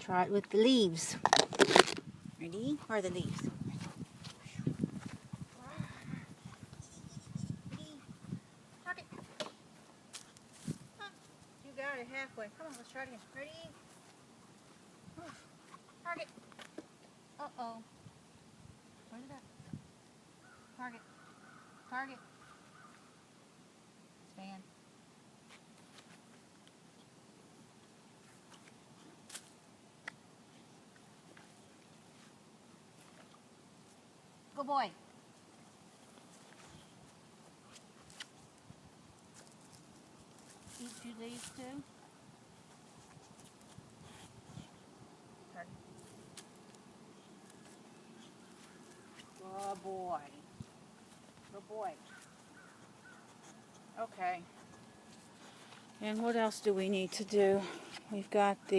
try it with the leaves. Ready? Where are the leaves? Target. You got it halfway. Come on, let's try it again. Ready? Target. Uh-oh. Where's it at? Target. Target. Stand. Good boy. Eat you leaves too? Target. Good boy. Good boy. Okay. And what else do we need to do? We've got the